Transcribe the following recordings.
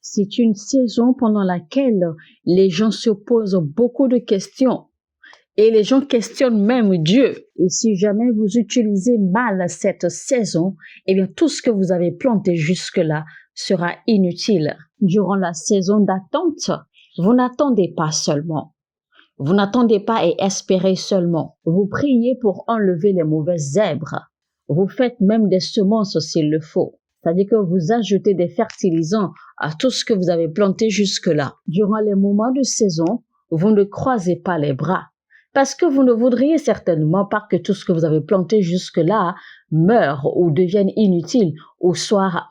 C'est une saison pendant laquelle les gens se posent beaucoup de questions et les gens questionnent même Dieu. Et si jamais vous utilisez mal cette saison, eh bien tout ce que vous avez planté jusque-là sera inutile. Durant la saison d'attente, vous n'attendez pas seulement. Vous n'attendez pas et espérez seulement. Vous priez pour enlever les mauvaises zèbres. Vous faites même des semences s'il le faut. C'est-à-dire que vous ajoutez des fertilisants à tout ce que vous avez planté jusque-là. Durant les moments de saison, vous ne croisez pas les bras. Parce que vous ne voudriez certainement pas que tout ce que vous avez planté jusque-là meure ou devienne inutile ou soit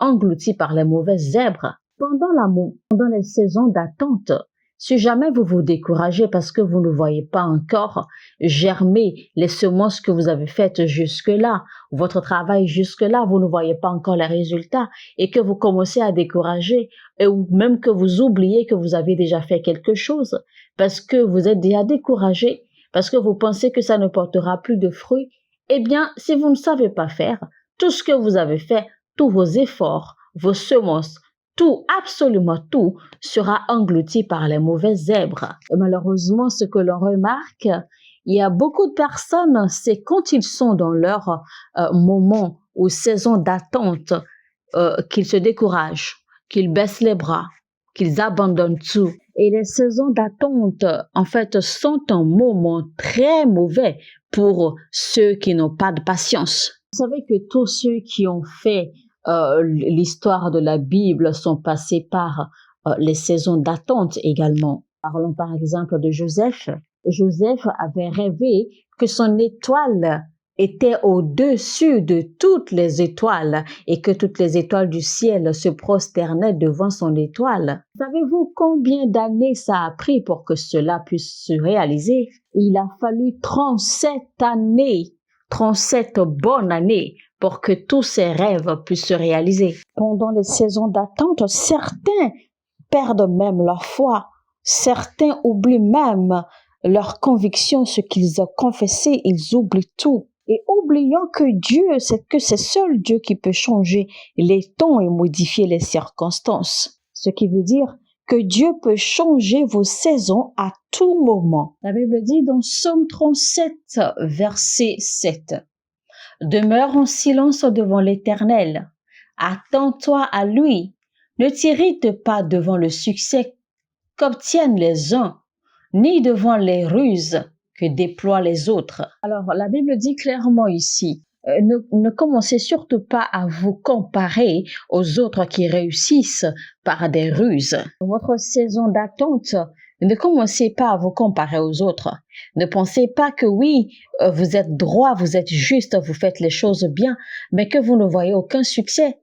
englouti par les mauvaises zèbres. Pendant les saisons d'attente, si jamais vous vous découragez parce que vous ne voyez pas encore germer les semences que vous avez faites jusque-là, votre travail jusque-là, vous ne voyez pas encore les résultats et que vous commencez à décourager ou même que vous oubliez que vous avez déjà fait quelque chose parce que vous êtes déjà découragé, parce que vous pensez que ça ne portera plus de fruits, eh bien, si vous ne savez pas faire, tout ce que vous avez fait, tous vos efforts, vos semences, tout, absolument tout, sera englouti par les mauvaises zèbres. Et malheureusement, ce que l'on remarque, il y a beaucoup de personnes, c'est quand ils sont dans leur moment ou saison d'attente, qu'ils se découragent, qu'ils baissent les bras, qu'ils abandonnent tout. Et les saisons d'attente, en fait, sont un moment très mauvais pour ceux qui n'ont pas de patience. Vous savez que tous ceux qui ont fait l'histoire de la Bible sont passés par les saisons d'attente également. Parlons par exemple de Joseph. Joseph avait rêvé que son étoile était au-dessus de toutes les étoiles et que toutes les étoiles du ciel se prosternaient devant son étoile. Savez-vous combien d'années ça a pris pour que cela puisse se réaliser? Il a fallu 37 années, 37 bonnes années pour que tous ces rêves puissent se réaliser. Pendant les saisons d'attente, certains perdent même leur foi. Certains oublient même leur conviction, ce qu'ils ont confessé, ils oublient tout. Et oublions que c'est seul Dieu qui peut changer les temps et modifier les circonstances. Ce qui veut dire que Dieu peut changer vos saisons à tout moment. La Bible dit dans Psaume 37, verset 7. Demeure en silence devant l'Éternel. Attends-toi à lui. Ne t'irrite pas devant le succès qu'obtiennent les uns, ni devant les ruses que déploient les autres. Alors, la Bible dit clairement ici, ne commencez surtout pas à vous comparer aux autres qui réussissent par des ruses. Dans votre saison d'attente, ne commencez pas à vous comparer aux autres. Ne pensez pas que oui, vous êtes droit, vous êtes juste, vous faites les choses bien, mais que vous ne voyez aucun succès.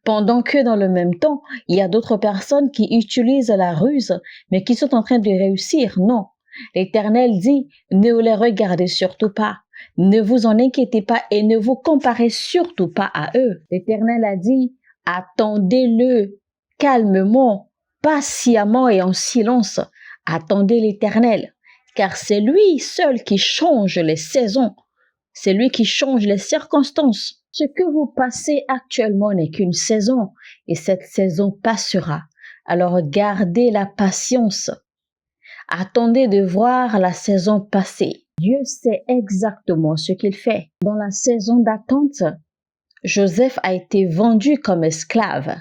Pendant que dans le même temps, il y a d'autres personnes qui utilisent la ruse, mais qui sont en train de réussir. Non. L'Éternel dit, ne les regardez surtout pas. Ne vous en inquiétez pas et ne vous comparez surtout pas à eux. L'Éternel a dit, attendez-le calmement, patiemment et en silence. Attendez l'Éternel, car c'est lui seul qui change les saisons. C'est lui qui change les circonstances. Ce que vous passez actuellement n'est qu'une saison et cette saison passera. Alors gardez la patience. Attendez de voir la saison passer. Dieu sait exactement ce qu'il fait. Dans la saison d'attente, Joseph a été vendu comme esclave.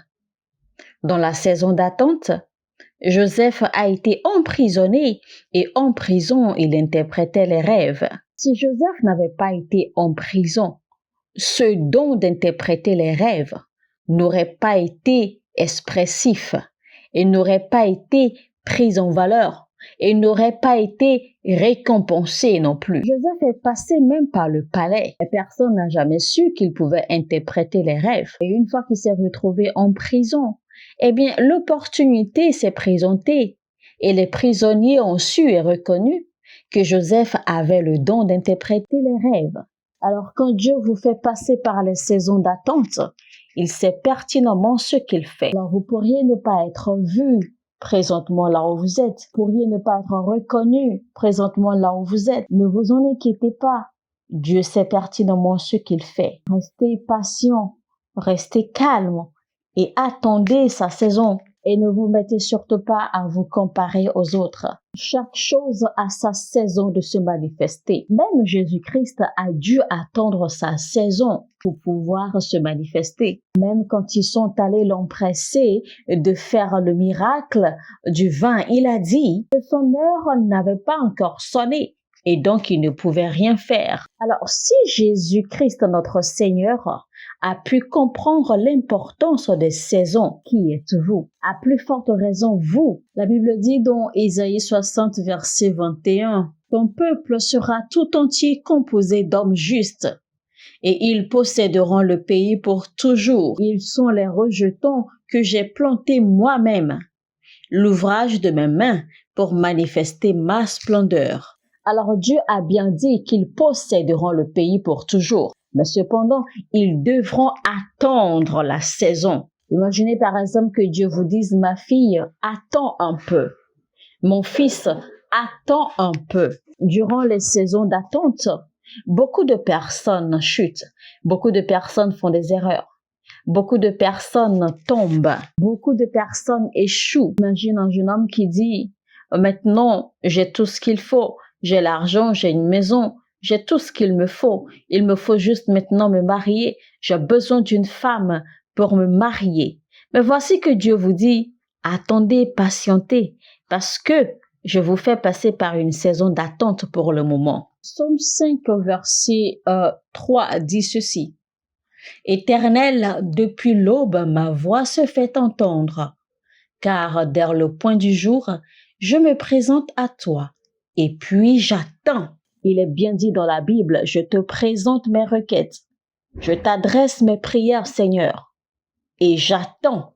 Dans la saison d'attente, Joseph a été emprisonné et en prison, il interprétait les rêves. Si Joseph n'avait pas été en prison, ce don d'interpréter les rêves n'aurait pas été expressif et n'aurait pas été pris en valeur et n'aurait pas été récompensé non plus. Joseph est passé même par le palais et personne n'a jamais su qu'il pouvait interpréter les rêves. Et une fois qu'il s'est retrouvé en prison, eh bien, l'opportunité s'est présentée et les prisonniers ont su et reconnu que Joseph avait le don d'interpréter les rêves. Alors, quand Dieu vous fait passer par les saisons d'attente, il sait pertinemment ce qu'il fait. Alors, vous pourriez ne pas être vu présentement là où vous êtes. Vous pourriez ne pas être reconnu présentement là où vous êtes. Ne vous en inquiétez pas. Dieu sait pertinemment ce qu'il fait. Restez patient, restez calme et attendez sa saison. Et ne vous mettez surtout pas à vous comparer aux autres. Chaque chose a sa saison de se manifester. Même Jésus-Christ a dû attendre sa saison pour pouvoir se manifester. Même quand ils sont allés l'empresser de faire le miracle du vin, il a dit que son heure n'avait pas encore sonné. Et donc, il ne pouvait rien faire. Alors, si Jésus-Christ, notre Seigneur, a pu comprendre l'importance des saisons, qui êtes-vous? À plus forte raison, vous. La Bible dit dans Ésaïe 60, verset 21, « Ton peuple sera tout entier composé d'hommes justes, et ils posséderont le pays pour toujours. Ils sont les rejetons que j'ai plantés moi-même, l'ouvrage de mes mains pour manifester ma splendeur. » Alors Dieu a bien dit qu'ils posséderont le pays pour toujours. Mais cependant, ils devront attendre la saison. Imaginez par exemple que Dieu vous dise, ma fille, attends un peu. Mon fils, attends un peu. Durant les saisons d'attente, beaucoup de personnes chutent. Beaucoup de personnes font des erreurs. Beaucoup de personnes tombent. Beaucoup de personnes échouent. Imagine un jeune homme qui dit, maintenant, j'ai tout ce qu'il faut. J'ai l'argent, j'ai une maison, j'ai tout ce qu'il me faut. Il me faut juste maintenant me marier. J'ai besoin d'une femme pour me marier. Mais voici que Dieu vous dit, attendez, patientez, parce que je vous fais passer par une saison d'attente pour le moment. Psaume 5, verset 3 dit ceci. Éternel, depuis l'aube, ma voix se fait entendre, car dès le point du jour, je me présente à toi. Et puis j'attends. Il est bien dit dans la Bible, je te présente mes requêtes. Je t'adresse mes prières, Seigneur. Et j'attends,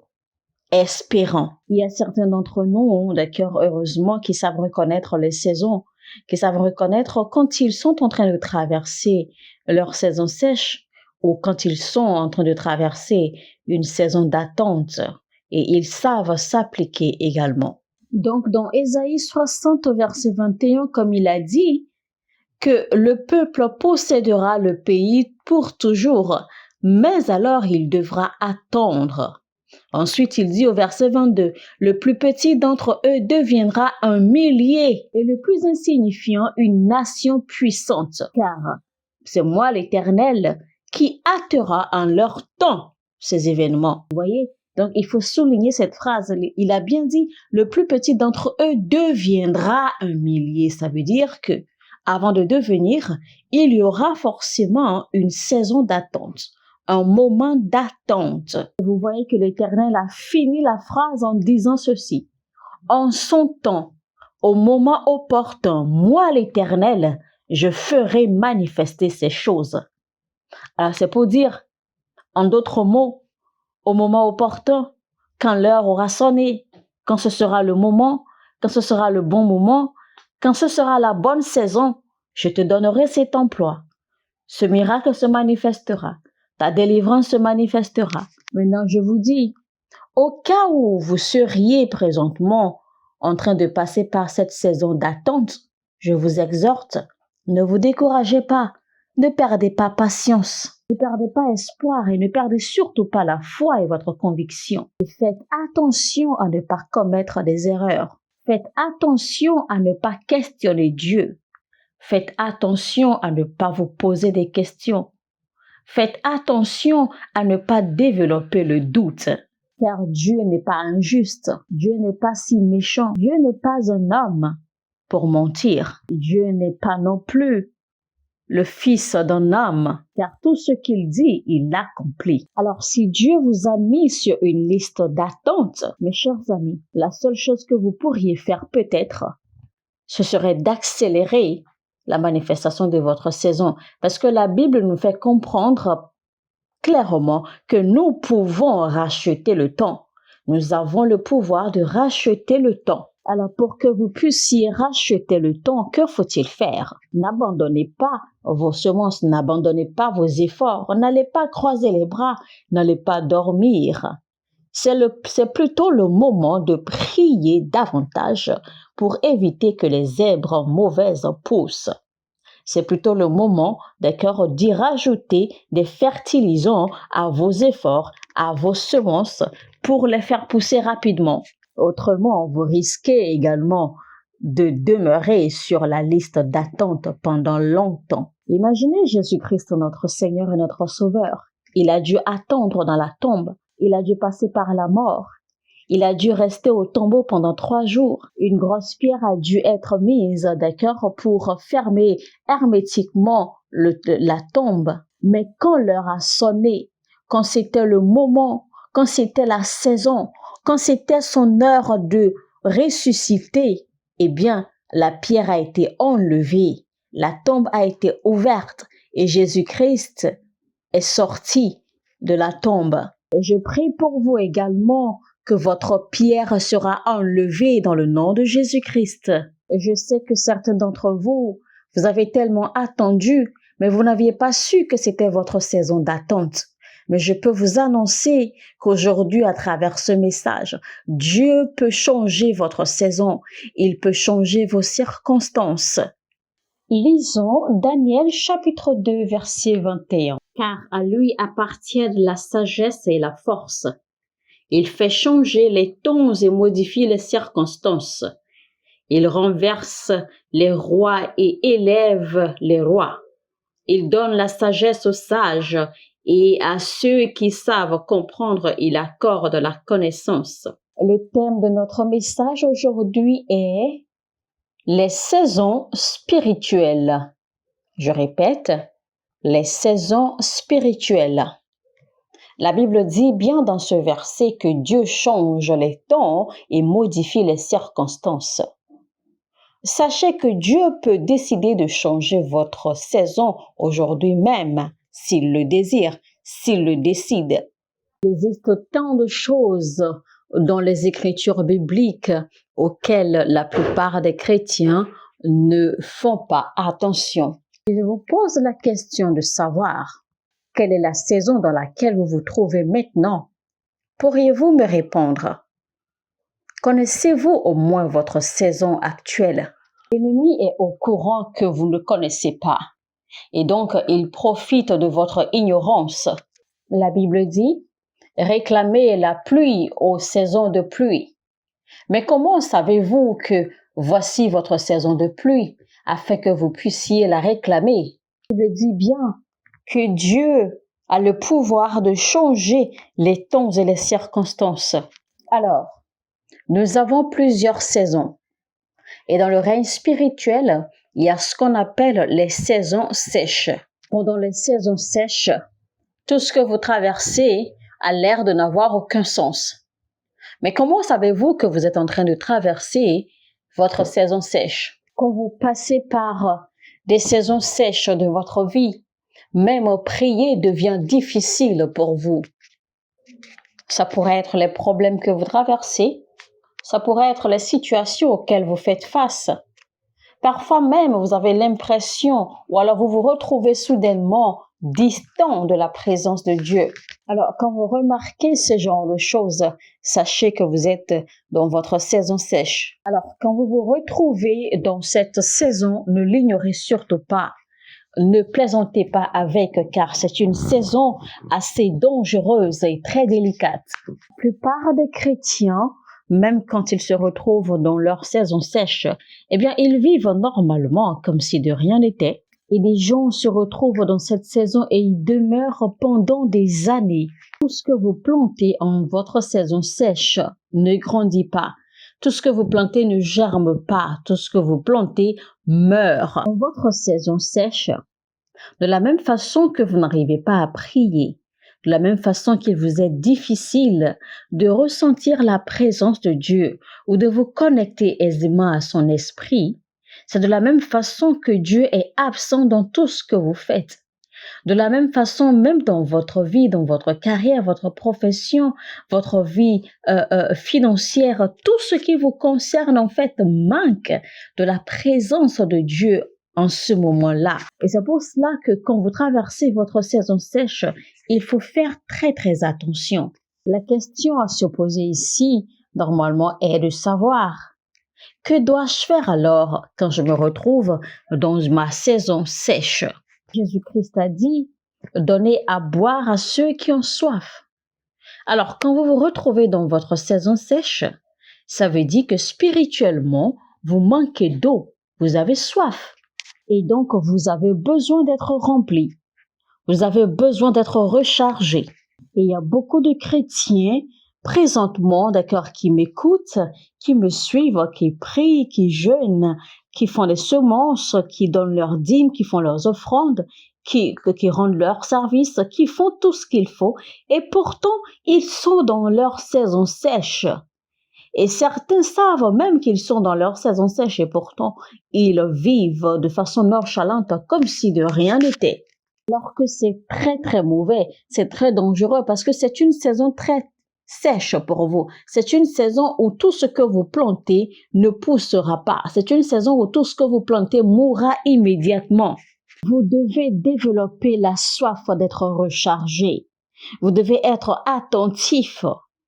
espérant. Il y a certains d'entre nous, d'accord, heureusement, qui savent reconnaître les saisons, qui savent reconnaître quand ils sont en train de traverser leur saison sèche ou quand ils sont en train de traverser une saison d'attente. Et ils savent s'appliquer également. Donc, dans Ésaïe 60, verset 21, comme il a dit, que le peuple possédera le pays pour toujours, mais alors il devra attendre. Ensuite, il dit au verset 22, le plus petit d'entre eux deviendra un millier et le plus insignifiant une nation puissante, car c'est moi l'Éternel qui hâtera en leur temps ces événements. Vous voyez? Donc, il faut souligner cette phrase. Il a bien dit, le plus petit d'entre eux deviendra un millier. Ça veut dire que, avant de devenir, il y aura forcément une saison d'attente, un moment d'attente. Vous voyez que l'Éternel a fini la phrase en disant ceci. En son temps, au moment opportun, moi l'Éternel, je ferai manifester ces choses. Alors, c'est pour dire, en d'autres mots, au moment opportun, quand l'heure aura sonné, quand ce sera le moment, quand ce sera le bon moment, quand ce sera la bonne saison, je te donnerai cet emploi. Ce miracle se manifestera. Ta délivrance se manifestera. Maintenant, je vous dis, au cas où vous seriez présentement en train de passer par cette saison d'attente, je vous exhorte, ne vous découragez pas, ne perdez pas patience. Ne perdez pas espoir et ne perdez surtout pas la foi et votre conviction. Et faites attention à ne pas commettre des erreurs. Faites attention à ne pas questionner Dieu. Faites attention à ne pas vous poser des questions. Faites attention à ne pas développer le doute. Car Dieu n'est pas injuste. Dieu n'est pas si méchant. Dieu n'est pas un homme pour mentir. Dieu n'est pas non plus le fils d'un homme, car tout ce qu'il dit, il l'accomplit. Alors, si Dieu vous a mis sur une liste d'attente, mes chers amis, la seule chose que vous pourriez faire peut-être, ce serait d'accélérer la manifestation de votre saison, parce que la Bible nous fait comprendre clairement que nous pouvons racheter le temps. Nous avons le pouvoir de racheter le temps. Alors, pour que vous puissiez racheter le temps, que faut-il faire? N'abandonnez pas vos semences, n'abandonnez pas vos efforts, n'allez pas croiser les bras, n'allez pas dormir. C'est plutôt le moment de prier davantage pour éviter que les zèbres mauvaises poussent. C'est plutôt le moment, d'accord, d'y rajouter des fertilisants à vos efforts, à vos semences, pour les faire pousser rapidement. Autrement, vous risquez également de demeurer sur la liste d'attente pendant longtemps. Imaginez Jésus-Christ, notre Seigneur et notre Sauveur. Il a dû attendre dans la tombe. Il a dû passer par la mort. Il a dû rester au tombeau pendant 3 jours. Une grosse pierre a dû être mise, d'accord, pour fermer hermétiquement la tombe. Mais quand l'heure a sonné, quand c'était le moment, quand c'était la saison, quand c'était son heure de ressusciter, eh bien, la pierre a été enlevée, la tombe a été ouverte et Jésus-Christ est sorti de la tombe. Et je prie pour vous également que votre pierre sera enlevée dans le nom de Jésus-Christ. Je sais que certains d'entre vous, vous avez tellement attendu, mais vous n'aviez pas su que c'était votre saison d'attente. Mais je peux vous annoncer qu'aujourd'hui, à travers ce message, Dieu peut changer votre saison. Il peut changer vos circonstances. Lisons Daniel chapitre 2, verset 21. Car à lui appartiennent la sagesse et la force. Il fait changer les temps et modifie les circonstances. Il renverse les rois et élève les rois. Il donne la sagesse aux sages et à ceux qui savent comprendre, il accorde la connaissance. Le thème de notre message aujourd'hui est les saisons spirituelles. Je répète, les saisons spirituelles. La Bible dit bien dans ce verset que Dieu change les temps et modifie les circonstances. Sachez que Dieu peut décider de changer votre saison aujourd'hui même, s'il le désire, s'il le décide. Il existe tant de choses dans les Écritures bibliques auxquelles la plupart des chrétiens ne font pas attention. Je vous pose la question de savoir quelle est la saison dans laquelle vous vous trouvez maintenant. Pourriez-vous me répondre? Connaissez-vous au moins votre saison actuelle? L'ennemi est au courant que vous ne connaissez pas et donc il profite de votre ignorance. La Bible dit « Réclamez la pluie aux saisons de pluie ». Mais comment savez-vous que voici votre saison de pluie afin que vous puissiez la réclamer? La Bible dit bien que Dieu a le pouvoir de changer les temps et les circonstances. Alors, nous avons plusieurs saisons. Et dans le règne spirituel, il y a ce qu'on appelle les saisons sèches. Pendant les saisons sèches, tout ce que vous traversez a l'air de n'avoir aucun sens. Mais comment savez-vous que vous êtes en train de traverser votre saison sèche? Quand vous passez par des saisons sèches de votre vie, même prier devient difficile pour vous. Ça pourrait être les problèmes que vous traversez. Ça pourrait être les situations auxquelles vous faites face. Parfois même, vous avez l'impression, ou alors vous vous retrouvez soudainement distant de la présence de Dieu. Alors, quand vous remarquez ce genre de choses, sachez que vous êtes dans votre saison sèche. Alors, quand vous vous retrouvez dans cette saison, ne l'ignorez surtout pas. Ne plaisantez pas avec, car c'est une saison assez dangereuse et très délicate. La plupart des chrétiens, même quand ils se retrouvent dans leur saison sèche, eh bien, ils vivent normalement comme si de rien n'était. Et des gens se retrouvent dans cette saison et ils demeurent pendant des années. Tout ce que vous plantez en votre saison sèche ne grandit pas. Tout ce que vous plantez ne germe pas. Tout ce que vous plantez meurt. En votre saison sèche, de la même façon que vous n'arrivez pas à prier, de la même façon qu'il vous est difficile de ressentir la présence de Dieu ou de vous connecter aisément à son esprit, c'est de la même façon que Dieu est absent dans tout ce que vous faites. De la même façon, même dans votre vie, dans votre carrière, votre profession, votre vie financière, tout ce qui vous concerne en fait manque de la présence de Dieu en ce moment-là. Et c'est pour cela que quand vous traversez votre saison sèche, il faut faire très très attention. La question à se poser ici, normalement, est de savoir que dois-je faire alors quand je me retrouve dans ma saison sèche? Jésus-Christ a dit, donnez à boire à ceux qui ont soif. Alors, quand vous vous retrouvez dans votre saison sèche, ça veut dire que spirituellement, vous manquez d'eau, vous avez soif. Et donc, vous avez besoin d'être rempli. Vous avez besoin d'être rechargé. Et il y a beaucoup de chrétiens présentement, d'accord, qui m'écoutent, qui me suivent, qui prient, qui jeûnent, qui font les semences, qui donnent leurs dîmes, qui font leurs offrandes, qui rendent leur service, qui font tout ce qu'il faut. Et pourtant, ils sont dans leur saison sèche. Et certains savent même qu'ils sont dans leur saison sèche et pourtant, ils vivent de façon nonchalante comme si de rien n'était. Alors que c'est très très mauvais, c'est très dangereux parce que c'est une saison très sèche pour vous. C'est une saison où tout ce que vous plantez ne poussera pas. C'est une saison où tout ce que vous plantez mourra immédiatement. Vous devez développer la soif d'être rechargé. Vous devez être attentif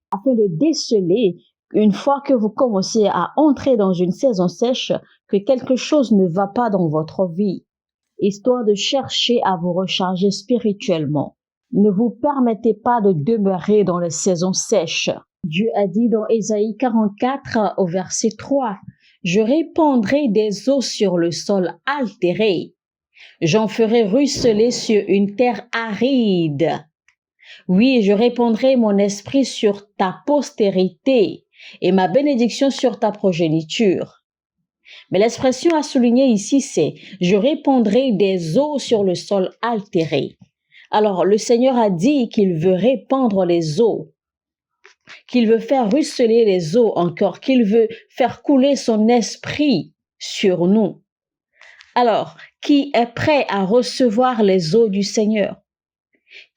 afin de déceler, une fois que vous commencez à entrer dans une saison sèche, que quelque chose ne va pas dans votre vie, histoire de chercher à vous recharger spirituellement. Ne vous permettez pas de demeurer dans les saisons sèches. Dieu a dit dans Ésaïe 44 au verset 3, « Je répandrai des eaux sur le sol altéré. J'en ferai ruisseler sur une terre aride. Oui, je répandrai mon esprit sur ta postérité et ma bénédiction sur ta progéniture. » Mais l'expression à souligner ici, c'est « je répandrai des eaux sur le sol altéré ». Alors, le Seigneur a dit qu'il veut répandre les eaux, qu'il veut faire ruisseler les eaux encore, qu'il veut faire couler son esprit sur nous. Alors, qui est prêt à recevoir les eaux du Seigneur?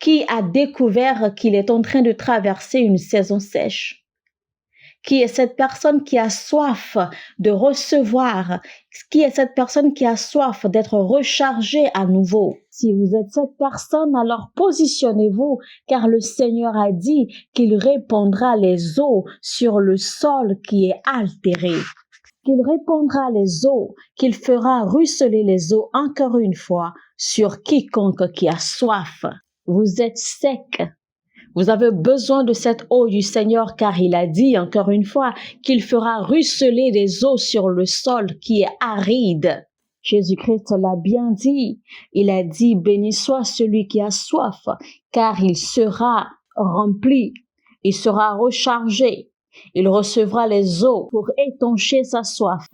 Qui a découvert qu'il est en train de traverser une saison sèche? Qui est cette personne qui a soif de recevoir? Qui est cette personne qui a soif d'être rechargée à nouveau? Si vous êtes cette personne, alors positionnez-vous, car le Seigneur a dit qu'il répandra les eaux sur le sol qui est altéré. Qu'il répandra les eaux, qu'il fera ruisseler les eaux encore une fois sur quiconque qui a soif. Vous êtes sec. Vous avez besoin de cette eau du Seigneur car il a dit encore une fois qu'il fera ruisseler des eaux sur le sol qui est aride. Jésus-Christ l'a bien dit. Il a dit « Béni soit celui qui a soif car il sera rempli, il sera rechargé, il recevra les eaux pour étancher sa soif. »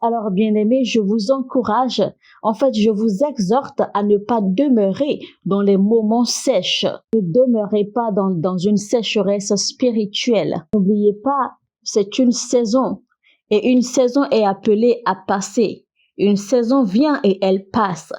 Alors, bien-aimés, je vous encourage, en fait, je vous exhorte à ne pas demeurer dans les moments sèches. Ne demeurez pas dans une sécheresse spirituelle. N'oubliez pas, c'est une saison et une saison est appelée à passer. Une saison vient et elle passe.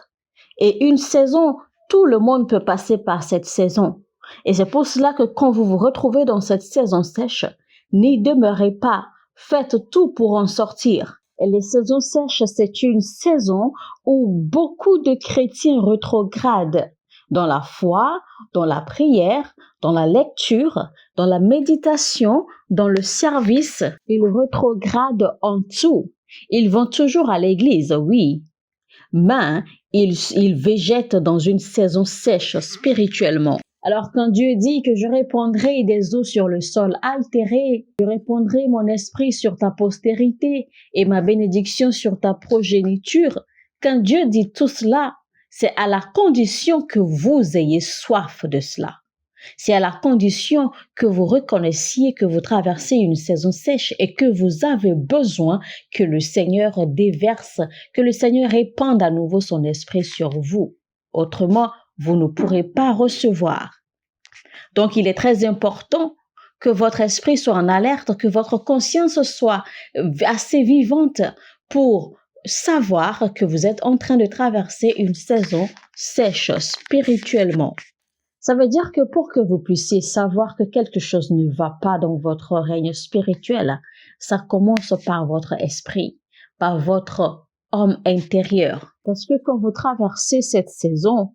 Et une saison, tout le monde peut passer par cette saison. Et c'est pour cela que quand vous vous retrouvez dans cette saison sèche, n'y demeurez pas. Faites tout pour en sortir. Et les saisons sèches, c'est une saison où beaucoup de chrétiens rétrogradent dans la foi, dans la prière, dans la lecture, dans la méditation, dans le service. Ils rétrogradent en tout. Ils vont toujours à l'église, oui, mais ils végètent dans une saison sèche spirituellement. Alors quand Dieu dit que je répandrai des eaux sur le sol altéré, je répandrai mon esprit sur ta postérité et ma bénédiction sur ta progéniture, quand Dieu dit tout cela, c'est à la condition que vous ayez soif de cela. C'est à la condition que vous reconnaissiez que vous traversez une saison sèche et que vous avez besoin que le Seigneur déverse, que le Seigneur répande à nouveau son esprit sur vous. Autrement, vous ne pourrez pas recevoir. Donc, il est très important que votre esprit soit en alerte, que votre conscience soit assez vivante pour savoir que vous êtes en train de traverser une saison sèche spirituellement. Ça veut dire que pour que vous puissiez savoir que quelque chose ne va pas dans votre règne spirituel, ça commence par votre esprit, par votre homme intérieur. Parce que quand vous traversez cette saison,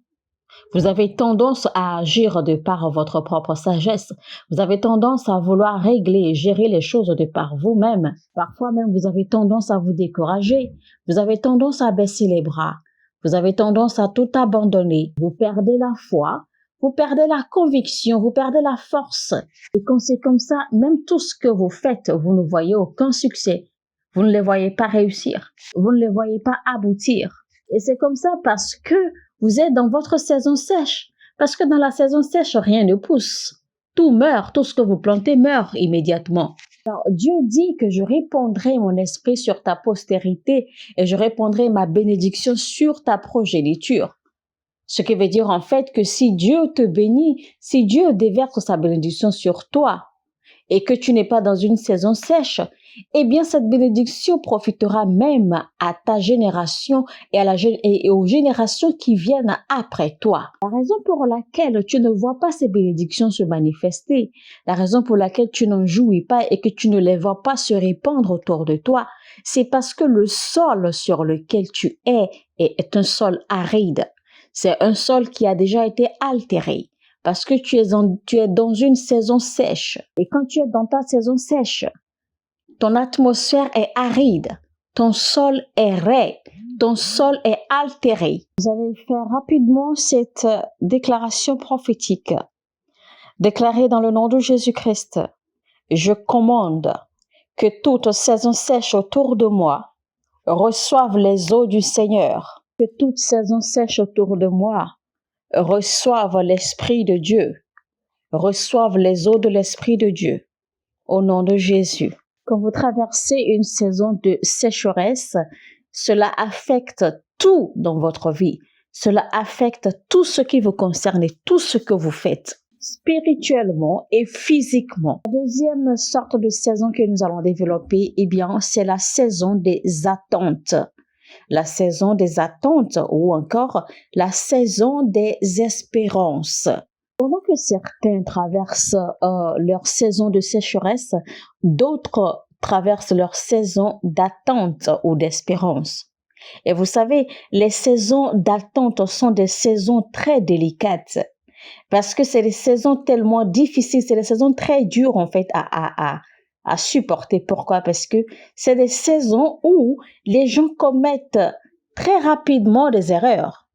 vous avez tendance à agir de par votre propre sagesse. Vous avez tendance à vouloir régler et gérer les choses de par vous-même. Parfois même, vous avez tendance à vous décourager. Vous avez tendance à baisser les bras. Vous avez tendance à tout abandonner. Vous perdez la foi. vous perdez la conviction, vous perdez la force. Et quand c'est comme ça, même tout ce que vous faites, vous ne voyez aucun succès. Vous ne les voyez pas réussir. Vous ne les voyez pas aboutir. Et c'est comme ça parce que vous êtes dans votre saison sèche. Parce que dans la saison sèche, rien ne pousse. Tout meurt, tout ce que vous plantez meurt immédiatement. Alors, Dieu dit que je répandrai mon esprit sur ta postérité et je répandrai ma bénédiction sur ta progéniture. Ce qui veut dire en fait que si Dieu te bénit, si Dieu déverse sa bénédiction sur toi et que tu n'es pas dans une saison sèche, eh bien cette bénédiction profitera même à ta génération et aux générations qui viennent après toi. La raison pour laquelle tu ne vois pas ces bénédictions se manifester, la raison pour laquelle tu n'en jouis pas et que tu ne les vois pas se répandre autour de toi, c'est parce que le sol sur lequel tu es est un sol aride. C'est un sol qui a déjà été altéré parce que tu es dans une saison sèche. Et quand tu es dans ta saison sèche, ton atmosphère est aride, ton sol est raide, ton sol est altéré. Vous allez faire rapidement cette déclaration prophétique. Déclarée dans le nom de Jésus-Christ, je commande que toute saison sèche autour de moi reçoive les eaux du Seigneur. Que toute saison sèche autour de moi reçoive l'Esprit de Dieu, reçoive les eaux de l'Esprit de Dieu, au nom de Jésus. Quand vous traversez une saison de sécheresse, cela affecte tout dans votre vie. Cela affecte tout ce qui vous concerne et tout ce que vous faites, spirituellement et physiquement. La deuxième sorte de saison que nous allons développer, eh bien, c'est la saison des attentes. La saison des attentes ou encore la saison des espérances. Pendant que certains traversent leur saison de sécheresse, d'autres traversent leur saison d'attente ou d'espérance. Et vous savez, les saisons d'attente sont des saisons très délicates parce que c'est des saisons tellement difficiles, c'est des saisons très dures en fait à supporter. Pourquoi? Parce que c'est des saisons où les gens commettent très rapidement des erreurs.